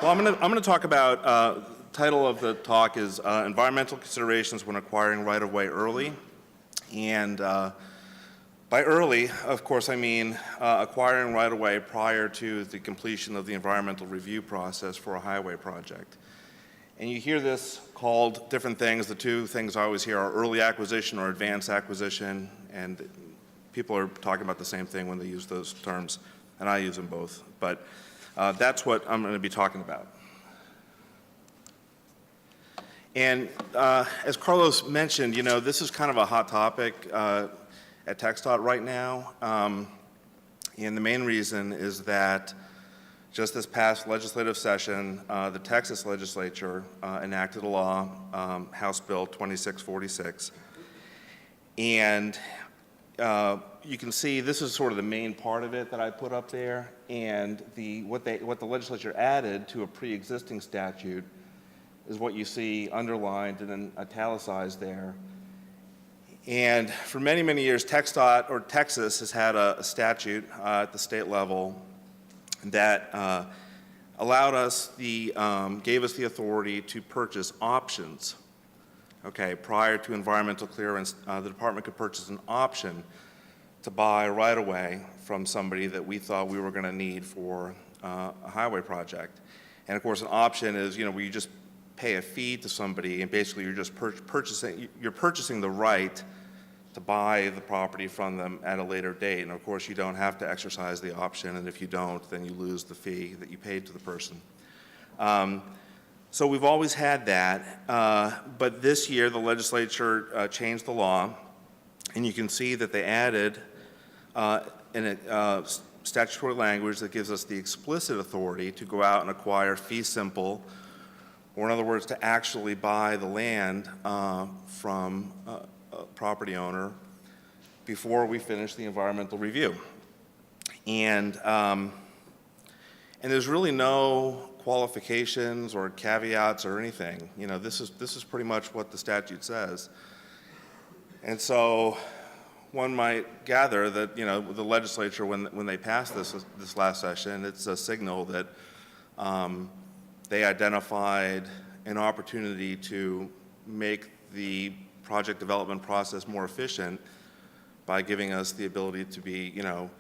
Well, I'm going to talk about, title of the talk is Environmental Considerations When Acquiring Right-of-Way Early. And by early, of course, I mean acquiring right-of-way prior to the completion of the environmental review process for a highway project. And you hear this called different things. The two things I always hear are early acquisition or advanced acquisition, and people are talking about the same thing when they use those terms, and I use them both. But that's what I'm going to be talking about. And as Carlos mentioned, you know, this is kind of a hot topic at TxDOT right now. And the main reason is that just this past legislative session, the Texas legislature enacted a law, House Bill 2646. And you can see this is sort of the main part of it that I put up there. And what the legislature added to a pre-existing statute is what you see underlined and then italicized there. And for many, many years, TxDOT, or Texas, has had a statute at the state level that allowed us gave us the authority to purchase options. Okay, prior to environmental clearance, the department could purchase an option to buy right-of-way from somebody that we thought we were going to need for a highway project. And of course, an option is, you know, where you just pay a fee to somebody, and basically you're just purchasing the right to buy the property from them at a later date. And of course, you don't have to exercise the option, and if you don't, then you lose the fee that you paid to the person. So we've always had that, but this year the legislature changed the law, and you can see that they added statutory language that gives us the explicit authority to go out and acquire fee simple, or in other words, to actually buy the land from a property owner before we finish the environmental review. And there's really no qualifications or caveats or anything. You know, this is pretty much what the statute says. And so one might gather that, you know, the legislature, when they passed this last session, it's a signal that they identified an opportunity to make the project development process more efficient by giving us the ability to be, you know,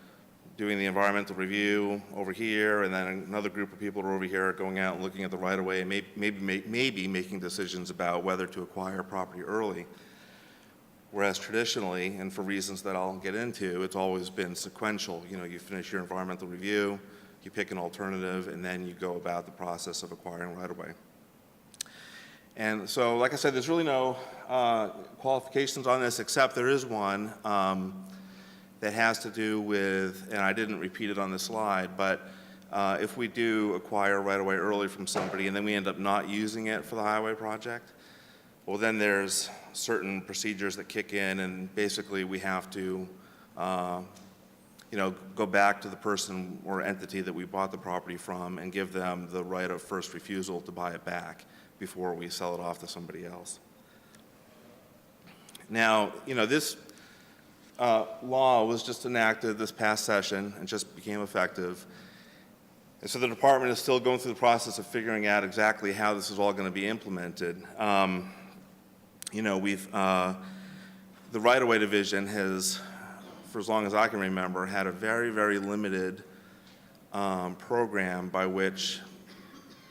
doing the environmental review over here, and then another group of people are over here going out and looking at the right-of-way and maybe making decisions about whether to acquire property early. Whereas traditionally, and for reasons that I'll get into, it's always been sequential. You know, you finish your environmental review, you pick an alternative, and then you go about the process of acquiring right-of-way. And so, like I said, there's really no qualifications on this, except there is one that has to do with, and I didn't repeat it on the slide, but if we do acquire right-of-way early from somebody and then we end up not using it for the highway project, well, then there's certain procedures that kick in, and basically we have to you know, go back to the person or entity that we bought the property from and give them the right of first refusal to buy it back before we sell it off to somebody else. Now, you know, this law was just enacted this past session and just became effective. And so the department is still going through the process of figuring out exactly how this is all going to be implemented. You know, the right-of-way division has, for as long as I can remember, had a very, very limited program by which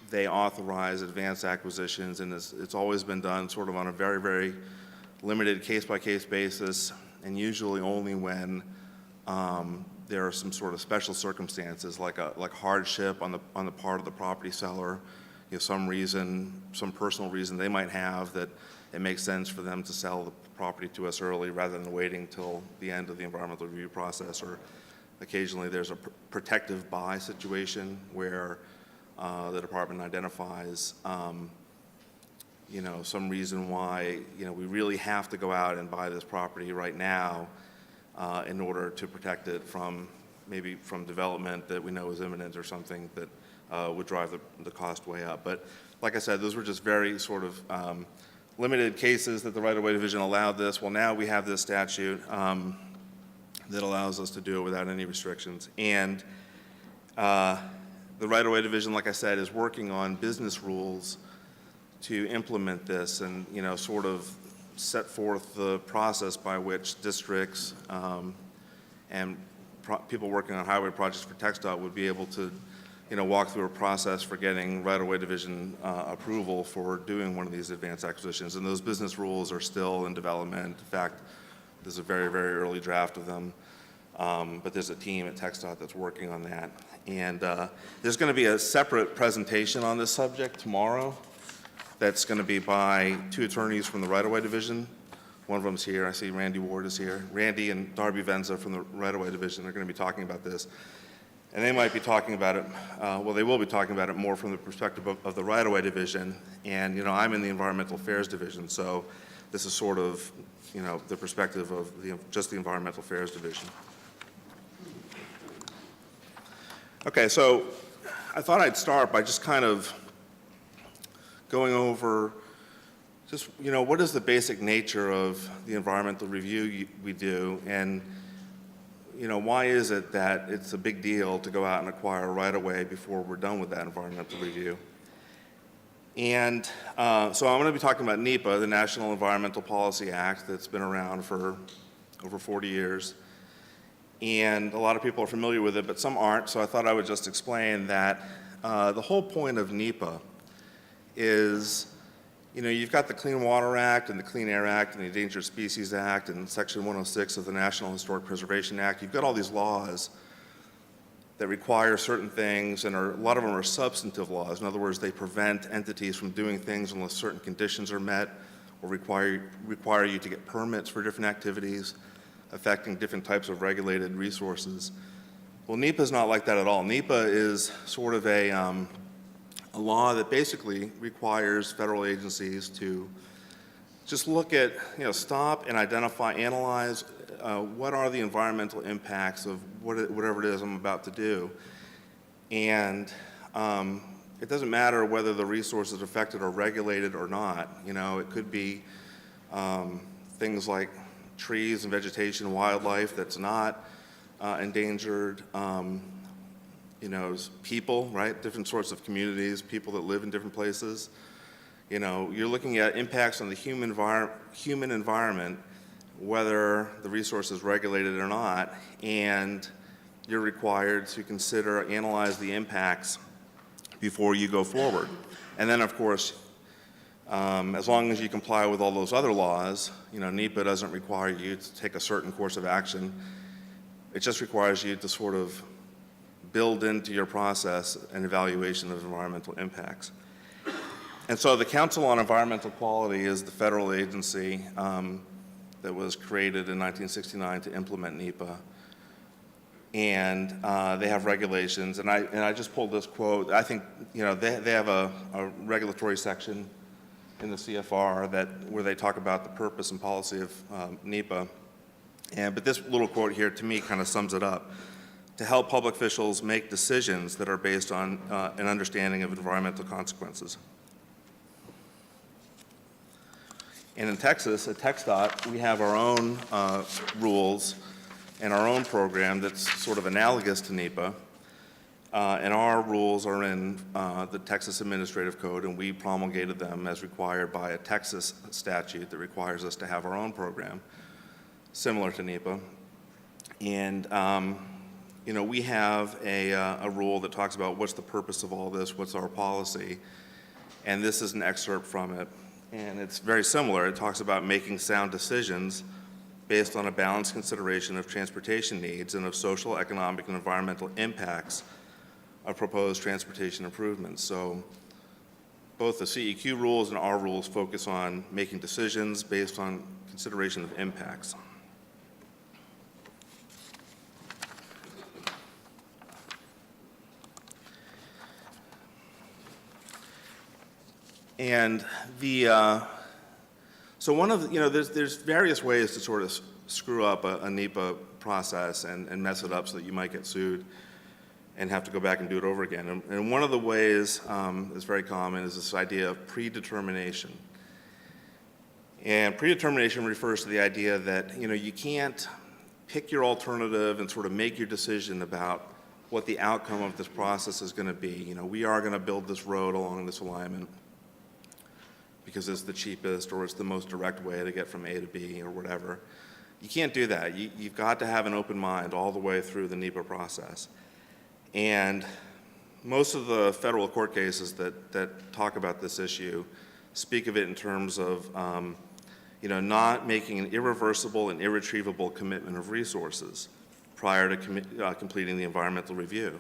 they authorize advanced acquisitions, and it's always been done sort of on a very, very limited case-by-case basis, and usually only when there are some sort of special circumstances, like hardship on the part of the property seller, you know, some reason, some personal reason they might have that it makes sense for them to sell the property to us early rather than waiting till the end of the environmental review process. Or occasionally there's a protective buy situation where the department identifies you know, some reason why, you know, we really have to go out and buy this property right now in order to protect it from maybe from development that we know is imminent or something that would drive the cost way up. But like I said, those were just very sort of limited cases that the right-of-way division allowed this. Well, now we have this statute that allows us to do it without any restrictions. And the right-of-way division, like I said, is working on business rules to implement this and, sort of set forth the process by which districts and people working on highway projects for TxDOT would be able to, walk through a process for getting right-of-way division approval for doing one of these advanced acquisitions. And those business rules are still in development. In fact, there's a very, very early draft of them. But there's a team at TxDOT that's working on that. And there's going to be a separate presentation on this subject tomorrow that's going to be by two attorneys from the right-of-way division. One of them's here. I see Randy Ward is here. Randy and Darby Venza from the right-of-way division are going to be talking about this. And they might be talking about it, they will be talking about it more from the perspective of the right-of-way division. And, I'm in the environmental affairs division, so this is sort of, the perspective of just the environmental affairs division. Okay, so I thought I'd start by just kind of going over just, what is the basic nature of the environmental review we do, and, why is it that it's a big deal to go out and acquire a right-of-way before we're done with that environmental review? And so I'm going to be talking about NEPA, the National Environmental Policy Act, that's been around for over 40 years. And a lot of people are familiar with it, but some aren't, so I thought I would just explain that the whole point of NEPA is, you've got the Clean Water Act and the Clean Air Act and the Endangered Species Act and Section 106 of the National Historic Preservation Act. You've got all these laws that require certain things, and a lot of them are substantive laws. In other words, they prevent entities from doing things unless certain conditions are met, or require you to get permits for different activities affecting different types of regulated resources. Well, NEPA is not like that at all. NEPA is sort of a law that basically requires federal agencies to just look at, stop and identify, analyze what are the environmental impacts of whatever it is I'm about to do. And it doesn't matter whether the resources affected are regulated or not. It could be things like trees and vegetation, wildlife that's not endangered, people, right? Different sorts of communities, people that live in different places. You're looking at impacts on the human environment, whether the resource is regulated or not, and you're required to analyze the impacts before you go forward. And then, of course, as long as you comply with all those other laws, NEPA doesn't require you to take a certain course of action. It just requires you to sort of build into your process an evaluation of environmental impacts. And so the Council on Environmental Quality is the federal agency that was created in 1969 to implement NEPA. And they have regulations, and I just pulled this quote. I think, they have a regulatory section in the CFR where they talk about the purpose and policy of NEPA. But this little quote here, to me, kind of sums it up. To help public officials make decisions that are based on an understanding of environmental consequences. And in Texas, at TxDOT, we have our own rules and our own program that's sort of analogous to NEPA. And our rules are in the Texas Administrative Code, and we promulgated them as required by a Texas statute that requires us to have our own program, similar to NEPA. And we have a rule that talks about what's the purpose of all this, what's our policy, and this is an excerpt from it. And it's very similar. It talks about making sound decisions based on a balanced consideration of transportation needs and of social, economic, and environmental impacts of proposed transportation improvements. So both the CEQ rules and our rules focus on making decisions based on consideration of impacts. And so one of the, there's various ways to sort of screw up a NEPA process and mess it up so that you might get sued and have to go back and do it over again. And one of the ways that's very common is this idea of predetermination. And predetermination refers to the idea that, you can't pick your alternative and sort of make your decision about what the outcome of this process is going to be. You know, we are going to build this road along this alignment because it's the cheapest or it's the most direct way to get from A to B or whatever. You can't do that. You've got to have an open mind all the way through the NEPA process. And most of the federal court cases that talk about this issue speak of it in terms of you know, not making an irreversible and irretrievable commitment of resources prior to completing the environmental review.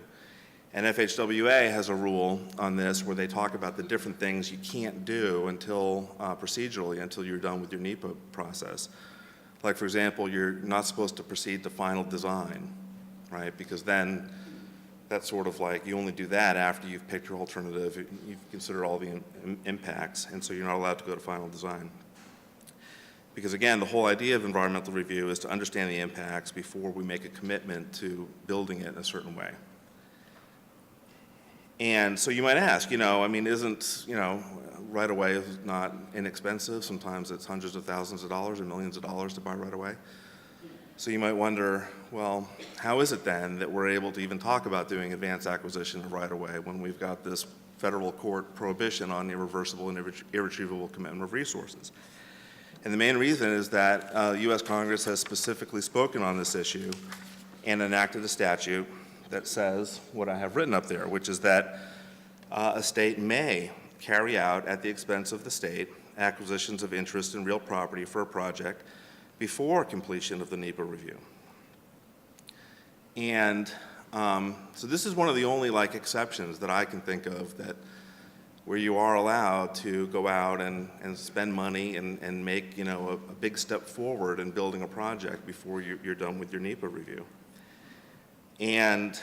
And FHWA has a rule on this where they talk about the different things you can't do until procedurally until you're done with your NEPA process. Like, for example, you're not supposed to proceed to final design, right? Because then that's sort of like you only do that after you've picked your alternative, you've considered all the impacts, and so you're not allowed to go to final design. Because again, the whole idea of environmental review is to understand the impacts before we make a commitment to building it in a certain way. And so you might ask, you know, I mean, isn't, you know, right away is not inexpensive. Sometimes it's hundreds of thousands of dollars or millions of dollars to buy right away. So you might wonder, well, how is it then that we're able to even talk about doing advanced acquisition of right away when we've got this federal court prohibition on irreversible and irretrievable commitment of resources? And the main reason is that U.S. Congress has specifically spoken on this issue and enacted a statute that says what I have written up there, which is that a state may carry out at the expense of the state acquisitions of interest in real property for a project before completion of the NEPA review. And so this is one of the only like exceptions that I can think of that where you are allowed to go out and spend money and make, you know, a big step forward in building a project before you're done with your NEPA review. And,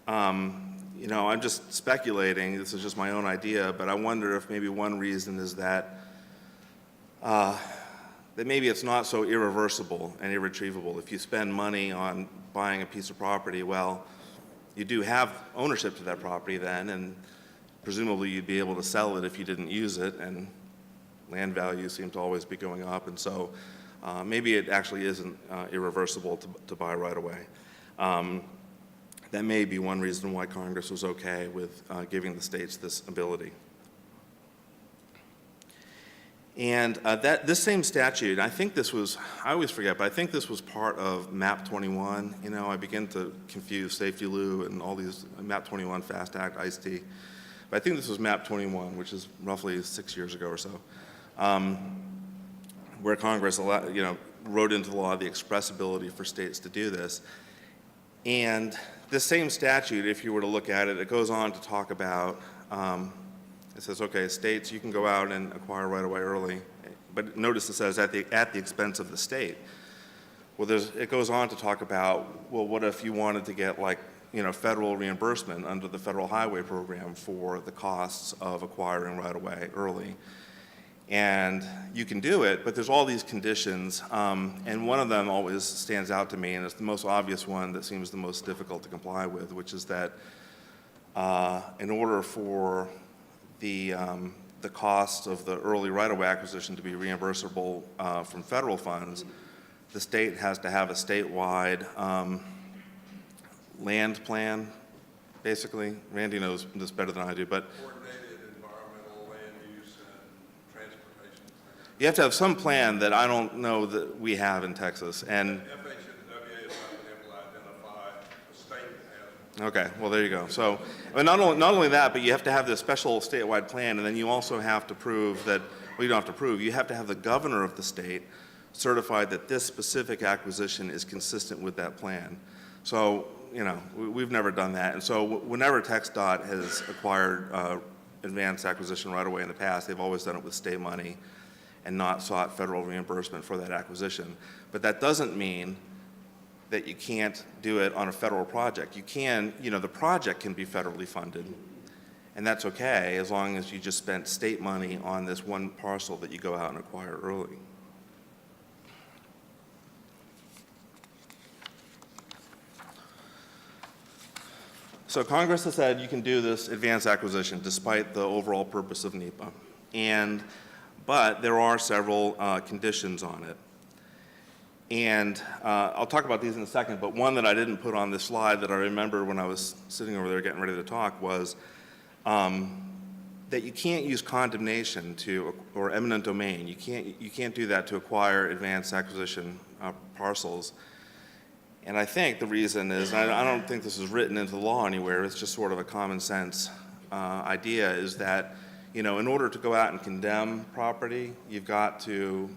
you know, I'm just speculating, this is just my own idea, but I wonder if maybe one reason is that that maybe it's not so irreversible and irretrievable. If you spend money on buying a piece of property, well, you do have ownership to that property then, and presumably you'd be able to sell it if you didn't use it, and land values seem to always be going up, and so maybe it actually isn't irreversible to buy right away. That may be one reason why Congress was okay with giving the states this ability. And this same statute, I think this was, I always forget, but I think this was part of MAP 21. You know, I begin to confuse Safety Lou and all these MAP 21, FAST Act, ICE-T. But I think this was MAP 21, which is roughly 6 years ago or so, where Congress, you know, wrote into the law the express ability for states to do this. And this same statute, if you were to look at it, it goes on to talk about, it says, okay, states, you can go out and acquire right away early, but notice it says at the expense of the state. Well, it goes on to talk about, well, what if you wanted to get like, you know, federal reimbursement under the federal highway program for the costs of acquiring right away early? And you can do it, but there's all these conditions, and one of them always stands out to me, and it's the most obvious one that seems the most difficult to comply with, which is that in order for the cost of the early right-of-way acquisition to be reimbursable from federal funds, the state has to have a statewide land plan, basically. Randy knows this better than I do, but coordinated environmental land use and transportation plan. you have to have some plan that I don't know that we have in Texas. And FHWA has not been able to identify a state that has one. okay, well, there you go. So, I mean, not only that, but you have to have this special statewide plan, and then you also have to prove that, well, you don't have to prove, you have to have the governor of the state certified that this specific acquisition is consistent with that plan. So, you know, we've never done that. And so whenever TxDOT has acquired advanced acquisition right away in the past, they've always done it with state money and not sought federal reimbursement for that acquisition. But that doesn't mean that you can't do it on a federal project. You can, you know, the project can be federally funded, and that's okay as long as you just spent state money on this one parcel that you go out and acquire early. So Congress has said you can do this advanced acquisition despite the overall purpose of NEPA, but there are several conditions on it. And I'll talk about these in a second, but one that I didn't put on this slide that I remember when I was sitting over there getting ready to talk was that you can't use condemnation or eminent domain. You can't do that to acquire advanced acquisition parcels. And I think the reason is, and I don't think this is written into the law anywhere, it's just sort of a common sense idea, is that, you know, in order to go out and condemn property, you've got to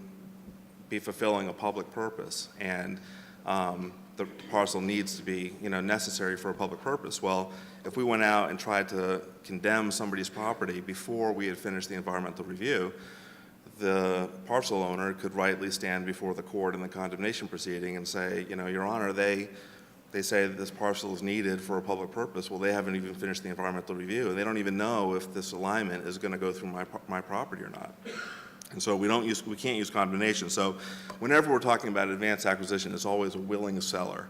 be fulfilling a public purpose, and the parcel needs to be, you know, necessary for a public purpose. Well, if we went out and tried to condemn somebody's property before we had finished the environmental review, the parcel owner could rightly stand before the court in the condemnation proceeding and say, you know, Your Honor, they say that this parcel is needed for a public purpose. Well, they haven't even finished the environmental review, and they don't even know if this alignment is going to go through my property or not. And so we can't use condemnation. So whenever we're talking about advanced acquisition, it's always a willing seller.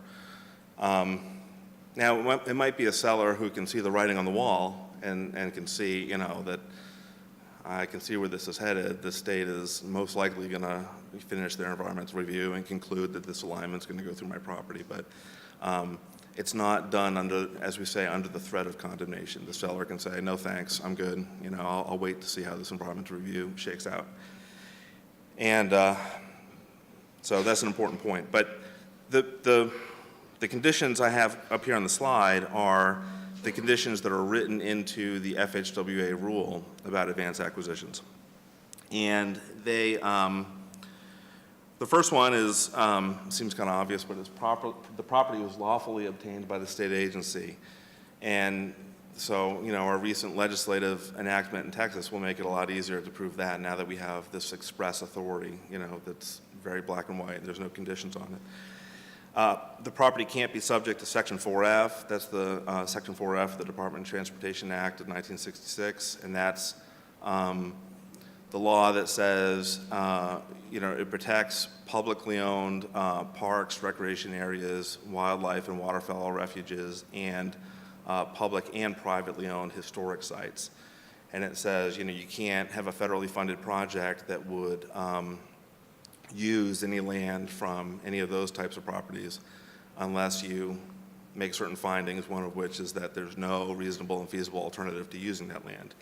Now, it might be a seller who can see the writing on the wall and can see, you know, that I can see where this is headed. The state is most likely going to finish their environmental review and conclude that this alignment is going to go through my property. But it's not done under, as we say, under the threat of condemnation. The seller can say, no thanks, I'm good. You know, I'll wait to see how this environmental review shakes out. And so that's an important point. But the conditions I have up here on the slide are the conditions that are written into the FHWA rule about advanced acquisitions. And they, the first one is, seems kind of obvious, but it's the property was lawfully obtained by the state agency. And so, you know, our recent legislative enactment in Texas will make it a lot easier to prove that now that we have this express authority, you know, that's very black and white. There's no conditions on it. The property can't be subject to Section 4F. That's the Section 4F of the Department of Transportation Act of 1966, and that's the law that says, you know, it protects publicly owned parks, recreation areas, wildlife and waterfowl refuges, and public and privately owned historic sites. And it says, you know, you can't have a federally funded project that would use any land from any of those types of properties unless you make certain findings, one of which is that there's no reasonable and feasible alternative to using that land.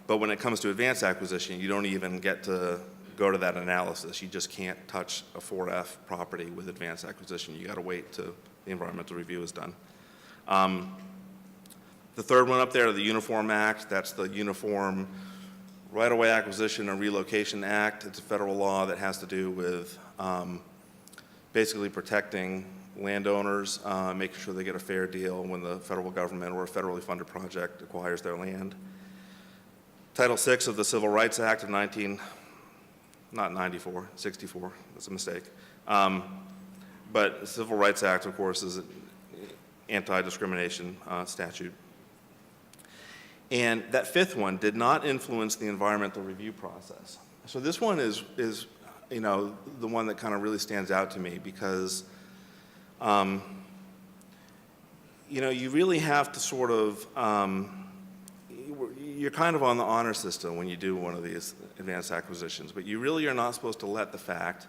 But when it comes to advanced acquisition, you don't even get to go to that analysis. You just can't touch a 4F property with advanced acquisition. You got to wait till the environmental review is done. The third one up there, the Uniform Act, that's the Uniform Right-of-Way Acquisition and Relocation Act. It's a federal law that has to do with basically protecting landowners, making sure they get a fair deal when the federal government or a federally funded project acquires their land. Title VI of the Civil Rights Act of 64, that's a mistake. But the Civil Rights Act, of course, is an anti-discrimination statute. And that fifth one did not influence the environmental review process. So this one is you know, the one that kind of really stands out to me because, you know, you really have to sort of, you're kind of on the honor system when you do one of these advanced acquisitions, but you really are not supposed to let the fact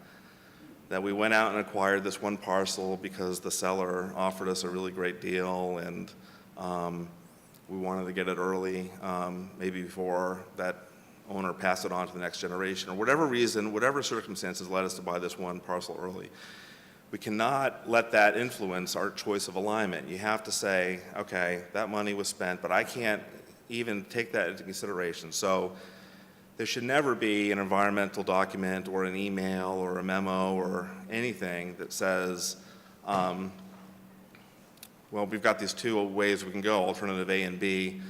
that we went out and acquired this one parcel because the seller offered us a really great deal and we wanted to get it early, maybe before that owner passed it on to the next generation, or whatever reason, whatever circumstances led us to buy this one parcel early. We cannot let that influence our choice of alignment. You have to say, okay, that money was spent, but I can't even take that into consideration. So there should never be an environmental document or an email or a memo or anything that says, well, we've got these two ways we can go, alternative A and B,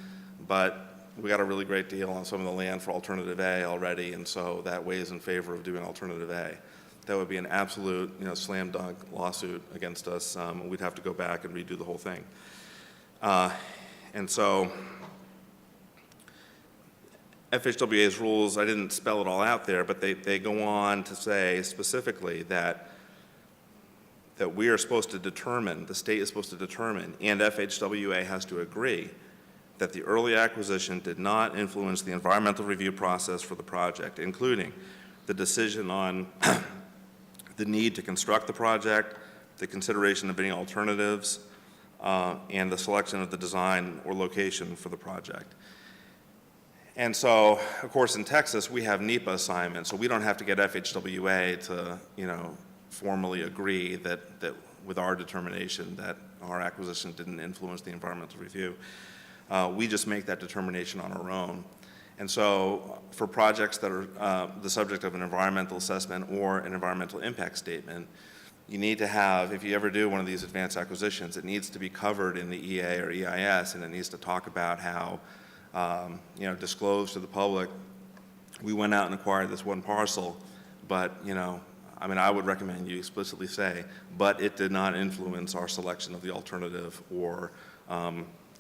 but we got a really great deal on some of the land for alternative A already, and so that weighs in favor of doing alternative A. That would be an absolute, you know, slam dunk lawsuit against us. We'd have to go back and redo the whole thing. And so FHWA's rules, I didn't spell it all out there, but they go on to say specifically that we are supposed to determine, the state is supposed to determine, and FHWA has to agree that the early acquisition did not influence the environmental review process for the project, including the decision on the need to construct the project, the consideration of any alternatives, and the selection of the design or location for the project. And so, of course, in Texas, we have NEPA assignments, so we don't have to get FHWA to, formally agree that with our determination that our acquisition didn't influence the environmental review. We just make that determination on our own. And so for projects that are the subject of an environmental assessment or an environmental impact statement, you need to have, if you ever do one of these advanced acquisitions, it needs to be covered in the EA or EIS, and it needs to talk about how, disclose to the public, we went out and acquired this one parcel, but, I would recommend you explicitly say, but it did not influence our selection of the alternative or,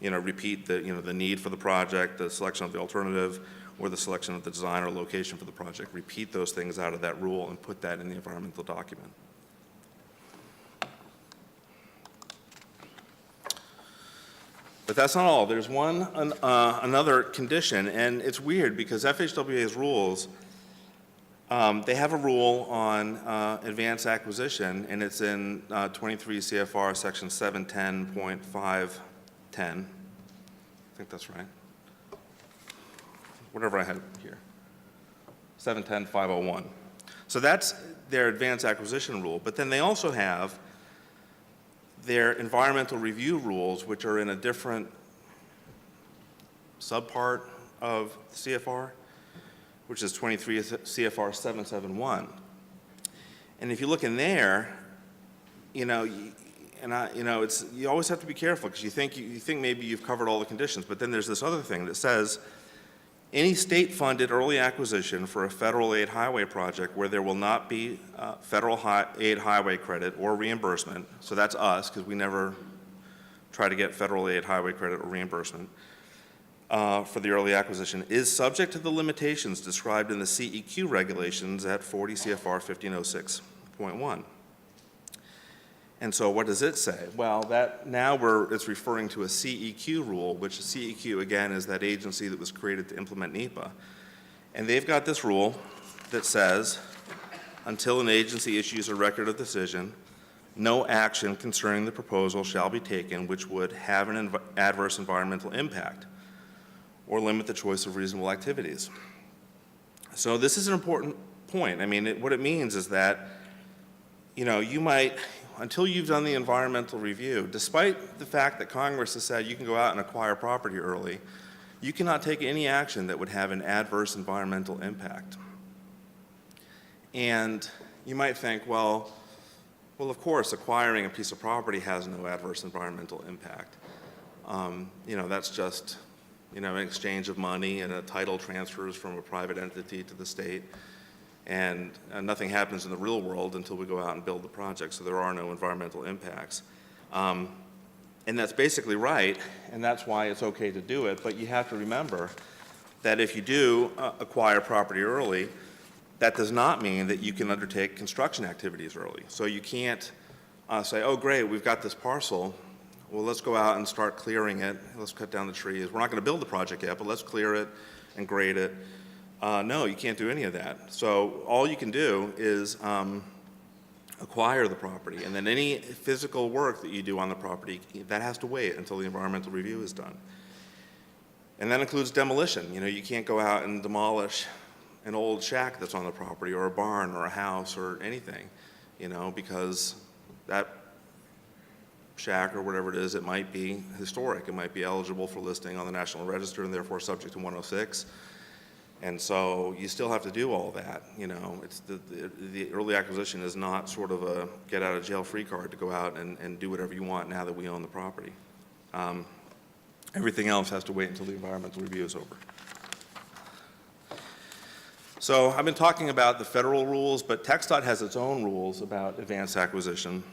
repeat the need for the project, the selection of the alternative, or the selection of the design or location for the project. Repeat those things out of that rule and put that in the environmental document. But that's not all. There's another condition, and it's weird because FHWA's rules, they have a rule on advanced acquisition, and it's in 23 CFR section 710.510. I think that's right. Whatever I had here. 710.501. So that's their advanced acquisition rule, but then they also have their environmental review rules, which are in a different subpart of CFR, which is 23 CFR 771. And if you look in there, you always have to be careful because you think maybe you've covered all the conditions, but then there's this other thing that says any state-funded early acquisition for a federal aid highway project where there will not be federal aid highway credit or reimbursement, so that's us because we never try to get federal aid highway credit or reimbursement for the early acquisition, is subject to the limitations described in the CEQ regulations at 40 CFR 1506.1. And so what does it say? Well, it's referring to a CEQ rule, which CEQ, again, is that agency that was created to implement NEPA. And they've got this rule that says, until an agency issues a record of decision, no action concerning the proposal shall be taken which would have an adverse environmental impact or limit the choice of reasonable activities. So this is an important point. What it means is that, you might, until you've done the environmental review, despite the fact that Congress has said you can go out and acquire property early, you cannot take any action that would have an adverse environmental impact. And you might think, well, of course, acquiring a piece of property has no adverse environmental impact. That's just, an exchange of money and a title transfers from a private entity to the state. And nothing happens in the real world until we go out and build the project, so there are no environmental impacts. And that's basically right, and that's why it's okay to do it, but you have to remember that if you do acquire property early, that does not mean that you can undertake construction activities early. So you can't say, oh great, we've got this parcel, well let's go out and start clearing it, let's cut down the trees. We're not going to build the project yet, but let's clear it and grade it. No, you can't do any of that. So all you can do is acquire the property, and then any physical work that you do on the property, that has to wait until the environmental review is done. And that includes demolition. You can't go out and demolish an old shack that's on the property or a barn or a house or anything, because that shack or whatever it is, it might be historic. It might be eligible for listing on the National Register and therefore subject to 106. And so you still have to do all that. It's the early acquisition is not sort of a get out of jail free card to go out and do whatever you want now that we own the property. Everything else has to wait until the environmental review is over. So I've been talking about the federal rules, but TxDOT has its own rules about advanced acquisition.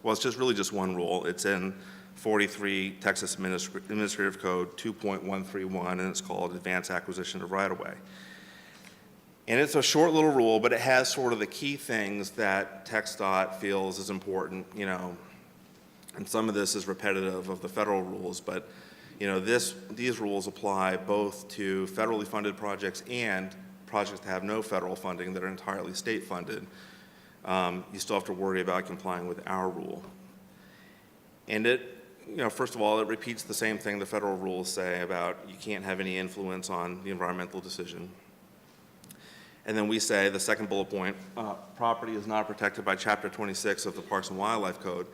Well, it's really just one rule. It's in 43 Texas Administrative Code 2.131, and it's called Advanced Acquisition of Right-of-Way. And it's a short little rule, but it has sort of the key things that TxDOT feels is important, and some of this is repetitive of the federal rules, but these rules apply both to federally funded projects and projects that have no federal funding that are entirely state funded. you still have to worry about complying with our rule. And it, first of all, it repeats the same thing the federal rules say about you can't have any influence on the environmental decision. And then we say, the second bullet point, property is not protected by Chapter 26 of the Parks and Wildlife Code.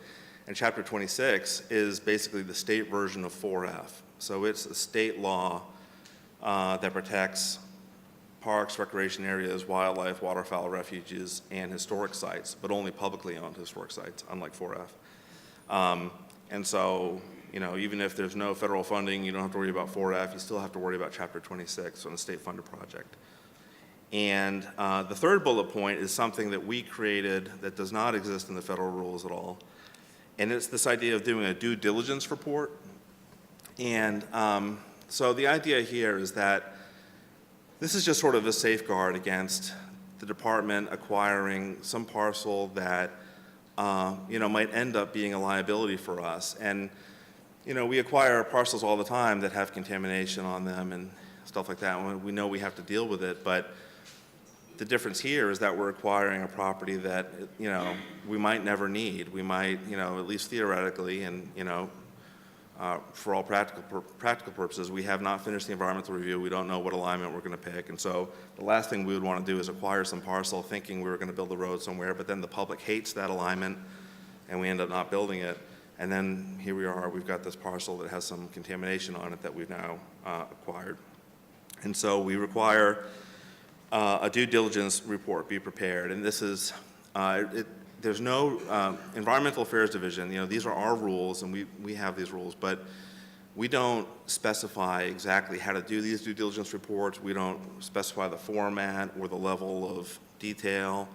And Chapter 26 is basically the state version of 4F. So it's a state law that protects parks, recreation areas, wildlife, waterfowl refuges, and historic sites, but only publicly owned historic sites, unlike 4F. And so, even if there's no federal funding, you don't have to worry about 4F, you still have to worry about Chapter 26 on a state-funded project. And the third bullet point is something that we created that does not exist in the federal rules at all. And it's this idea of doing a due diligence report. And so the idea here is that this is just sort of a safeguard against the department acquiring some parcel that might end up being a liability for us. And we acquire parcels all the time that have contamination on them and stuff like that. And we know we have to deal with it, but the difference here is that we're acquiring a property that, we might never need. We might, at least theoretically, and, for all practical purposes, we have not finished the environmental review. We don't know what alignment we're going to pick. And so the last thing we would want to do is acquire some parcel thinking we were going to build a road somewhere, but then the public hates that alignment and we end up not building it. And then here we are, we've got this parcel that has some contamination on it that we've now acquired. And so we require a due diligence report be prepared. And this is, there's no Environmental Affairs Division, these are our rules and we have these rules, but we don't specify exactly how to do these due diligence reports. We don't specify the format or the level of detail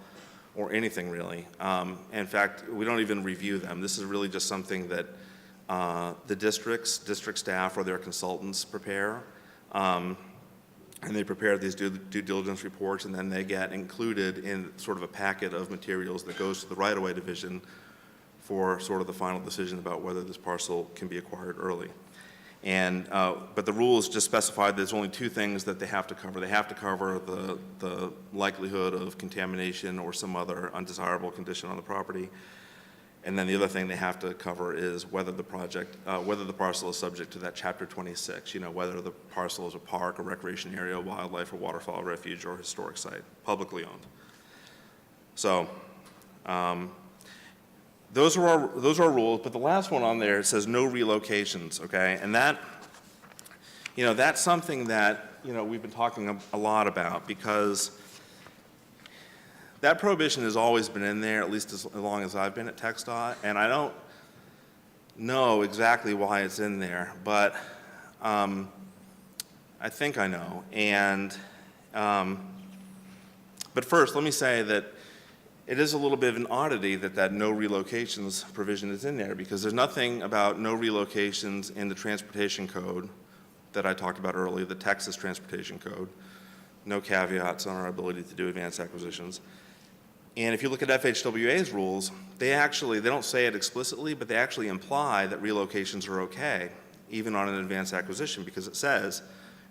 or anything really. In fact, we don't even review them. This is really just something that the district staff or their consultants prepare. And they prepare these due diligence reports, and then they get included in sort of a packet of materials that goes to the right-of-way division for sort of the final decision about whether this parcel can be acquired early. And but the rules just specify there's only two things that they have to cover. They have to cover the likelihood of contamination or some other undesirable condition on the property. And then the other thing they have to cover is whether the parcel is subject to that Chapter 26, whether the parcel is a park, a recreation area, wildlife, or waterfowl refuge, or historic site, publicly owned. So those are our rules, but the last one on there, it says no relocations, okay? And that, that's something that, we've been talking a lot about because that prohibition has always been in there, at least as long as I've been at TxDOT, and I don't know exactly why it's in there, but I think I know. And but first, let me say that it is a little bit of an oddity that no relocations provision is in there, because there's nothing about no relocations in the transportation code that I talked about earlier, the Texas Transportation Code. No caveats on our ability to do advanced acquisitions. And if you look at FHWA's rules, they don't say it explicitly, but they actually imply that relocations are okay, even on an advanced acquisition, because it says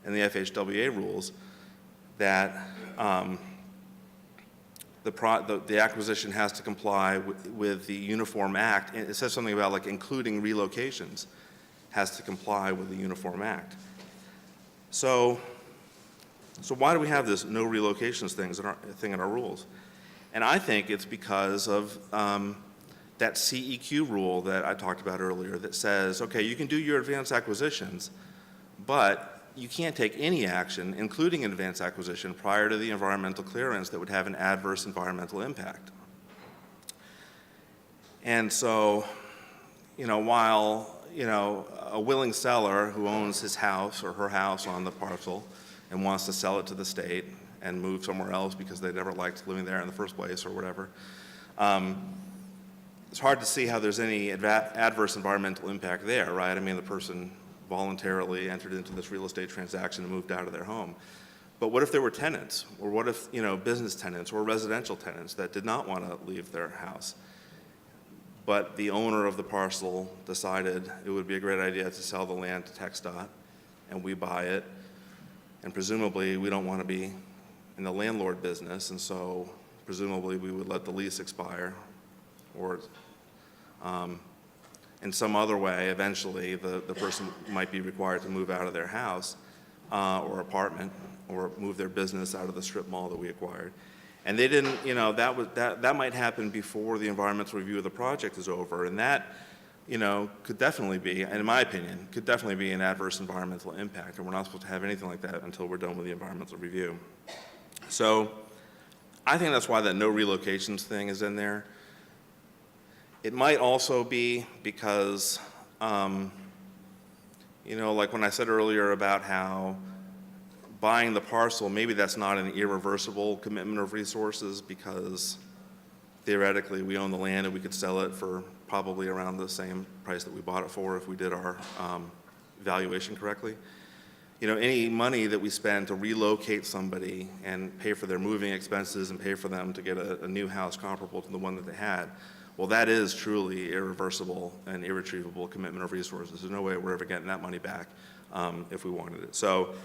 in the FHWA rules that the acquisition has to comply with the Uniform Act. And it says something about like including relocations has to comply with the Uniform Act. So why do we have this no relocations thing in our rules? And I think it's because of that CEQ rule that I talked about earlier that says, okay, you can do your advanced acquisitions, but you can't take any action, including an advanced acquisition, prior to the environmental clearance that would have an adverse environmental impact. And so, while, a willing seller who owns his house or her house on the parcel and wants to sell it to the state and move somewhere else because they never liked living there in the first place or whatever, it's hard to see how there's any adverse environmental impact there, right? I mean, the person voluntarily entered into this real estate transaction and moved out of their home. But what if there were tenants, or what if, business tenants or residential tenants that did not want to leave their house? But the owner of the parcel decided it would be a great idea to sell the land to TxDOT, and we buy it, and presumably we don't want to be in the landlord business, and so presumably we would let the lease expire, or in some other way, eventually, the person might be required to move out of their house or apartment, or move their business out of the strip mall that we acquired. And they didn't, that might happen before the environmental review of the project is over, and that, could definitely be, and in my opinion, could definitely be an adverse environmental impact, and we're not supposed to have anything like that until we're done with the environmental review. So I think that's why that no relocations thing is in there. It might also be because, like when I said earlier about how buying the parcel, maybe that's not an irreversible commitment of resources, because theoretically we own the land and we could sell it for probably around the same price that we bought it for if we did our valuation correctly. Any money that we spend to relocate somebody and pay for their moving expenses and pay for them to get a new house comparable to the one that they had, well, that is truly irreversible and irretrievable commitment of resources. There's no way we're ever getting that money back if we wanted it. So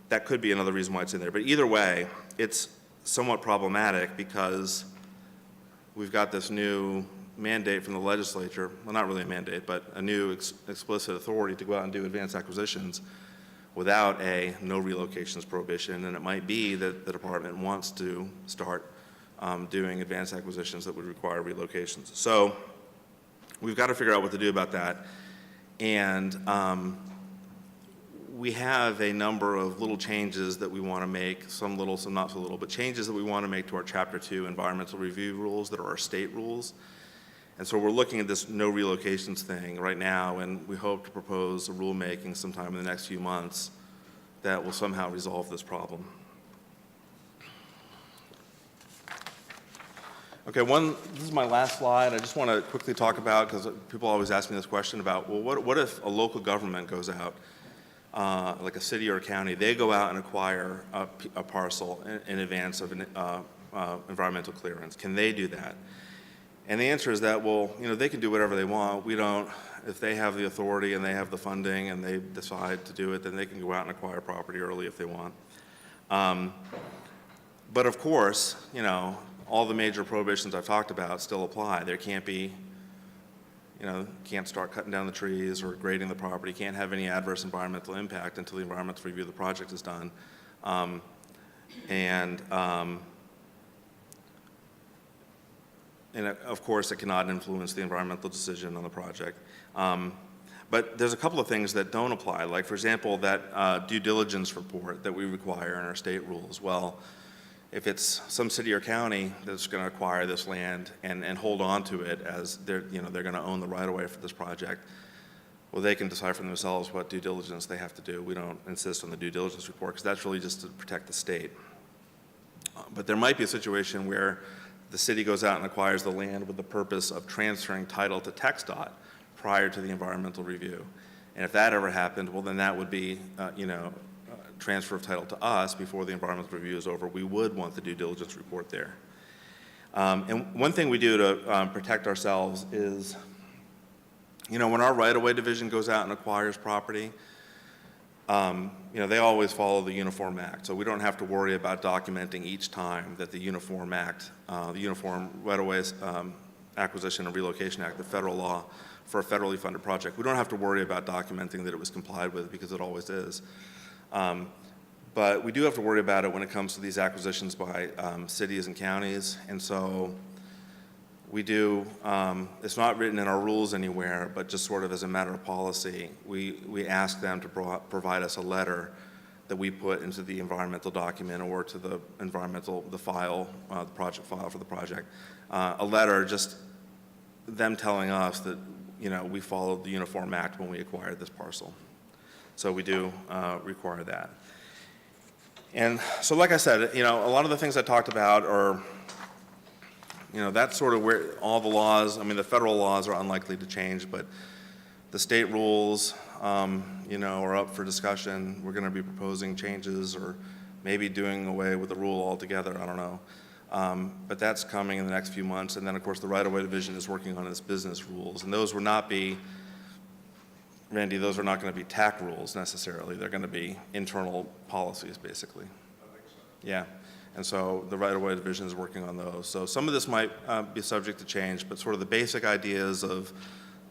that could be another reason why it's in there. But either way, it's somewhat problematic because we've got this new mandate from the legislature, well, not really a mandate, but a new explicit authority to go out and do advanced acquisitions without a no relocations prohibition, and it might be that the department wants to start doing advanced acquisitions that would require relocations. So we've got to figure out what to do about that. And we have a number of little changes that we want to make, some little, some not so little, but changes that we want to make to our Chapter 2 environmental review rules that are our state rules. And so we're looking at this no relocations thing right now, and we hope to propose a rulemaking sometime in the next few months that will somehow resolve this problem. Okay, this is my last slide. I just want to quickly talk about, because people always ask me this question about, well, what if a local government goes out, like a city or a county, they go out and acquire a parcel in advance of an environmental clearance? Can they do that? And the answer is that, well, they can do whatever they want. We don't, if they have the authority and they have the funding and they decide to do it, then they can go out and acquire property early if they want. But of course, all the major prohibitions I've talked about still apply. There can't be, can't start cutting down the trees or grading the property, can't have any adverse environmental impact until the environmental review of the project is done. And of course, it cannot influence the environmental decision on the project. But there's a couple of things that don't apply. Like, for example, that due diligence report that we require in our state rules. Well, if it's some city or county that's going to acquire this land and hold on to it as they're going to own the right-of-way for this project, well, they can decide for themselves what due diligence they have to do. We don't insist on the due diligence report because that's really just to protect the state. But there might be a situation where the city goes out and acquires the land with the purpose of transferring title to TxDOT prior to the environmental review. And if that ever happened, well, then that would be, transfer of title to us before the environmental review is over. We would want the due diligence report there. And one thing we do to protect ourselves is, when our right-of-way division goes out and acquires property, they always follow the Uniform Act, so we don't have to worry about documenting each time that the Uniform Act, the Uniform Right-of-Ways Acquisition and Relocation Act, the federal law for a federally funded project. We don't have to worry about documenting that it was complied with because it always is. But we do have to worry about it when it comes to these acquisitions by cities and counties, and so we do, it's not written in our rules anywhere, but just sort of as a matter of policy, we ask them to provide us a letter that we put into the environmental document or to the the file, the project file for the project. A letter, just them telling us that, we followed the Uniform Act when we acquired this parcel. So we do require that. And so like I said, a lot of the things I talked about are, that's sort of where all the laws, the federal laws are unlikely to change, but the state rules, are up for discussion. We're going to be proposing changes or maybe doing away with the rule altogether, I don't know. But that's coming in the next few months. And then, of course, the right-of-way division is working on its business rules. And those will not be, Randy, those are not going to be TAC rules necessarily. They're going to be internal policies, basically. I think so. Yeah. And so the right-of-way division is working on those. So some of this might be subject to change, but sort of the basic ideas of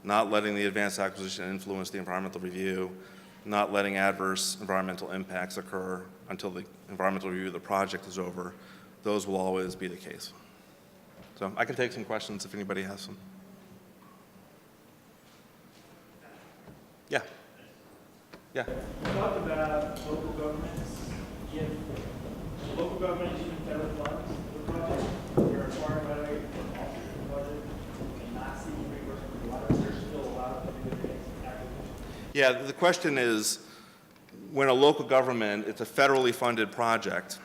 not letting the advanced acquisition influence the environmental review, not letting adverse environmental impacts occur until the environmental review of the project is over, those will always be the case. So I can take some questions if anybody has some. Yeah. Yeah. You talked about local governments. If the local government is using federal funds for the project, they're required by the way for all the budget and not seeking reimbursement for water, they're still allowed to do advanced acquisition. Yeah, the question is, when a local government, it's a federally funded project,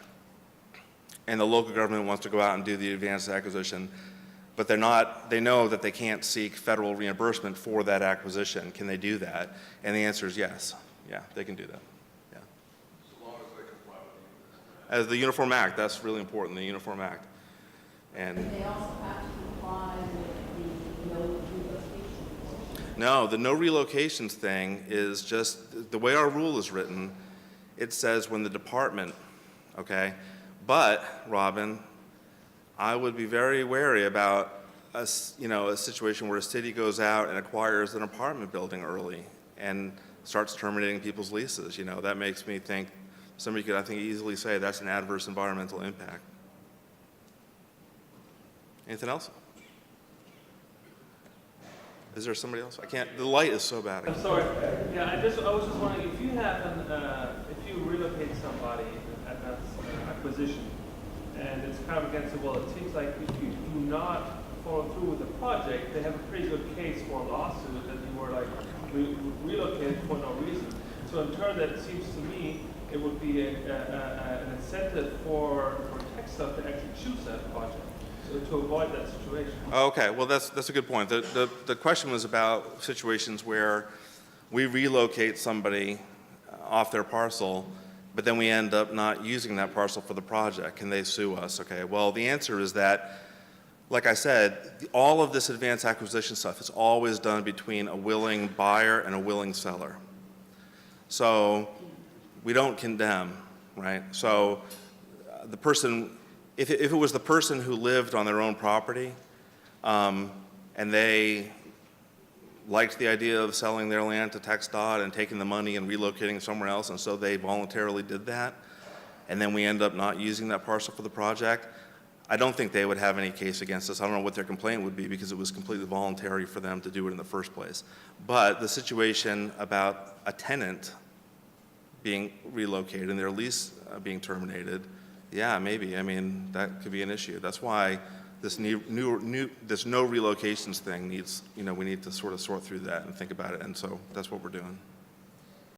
and the local government wants to go out and do the advanced acquisition, but they know that they can't seek federal reimbursement for that acquisition. Can they do that? And the answer is yes. Yeah, they can do that. Yeah. So long as they comply with the As the Uniform Act, that's really important, the Uniform Act. And They also have to comply with the no relocation. no, the no relocations thing is just, the way our rule is written, it says when the department, okay? But, Robin, I would be very wary about a situation where a city goes out and acquires an apartment building early and starts terminating people's leases. That makes me think somebody could, I think, easily say that's an adverse environmental impact. Anything else? Is there somebody else? I can't, the light is so bad. I'm sorry. Yeah, I was just wondering if you have if you relocate somebody at that acquisition, and it's kind of against the wall, it seems like if you do not follow through with the project, they have a pretty good case for a lawsuit that you were like relocated for no reason. So in turn, that seems to me it would be an incentive for TechStuff to actually choose that project, so to avoid that situation. Okay, well, that's a good point. The question was about situations where we relocate somebody off their parcel, but then we end up not using that parcel for the project. Can they sue us? Okay, well, the answer is that, like I said, all of this advanced acquisition stuff is always done between a willing buyer and a willing seller. So we don't condemn, right? So the person, if it was the person who lived on their own property and they liked the idea of selling their land to TxDOT and taking the money and relocating somewhere else, and so they voluntarily did that, and then we end up not using that parcel for the project, I don't think they would have any case against us. I don't know what their complaint would be because it was completely voluntary for them to do it in the first place. But the situation about a tenant being relocated and their lease being terminated, yeah, maybe. I mean, that could be an issue. That's why this this no relocations thing needs, we need to sort of sort through that and think about it. And so that's what we're doing.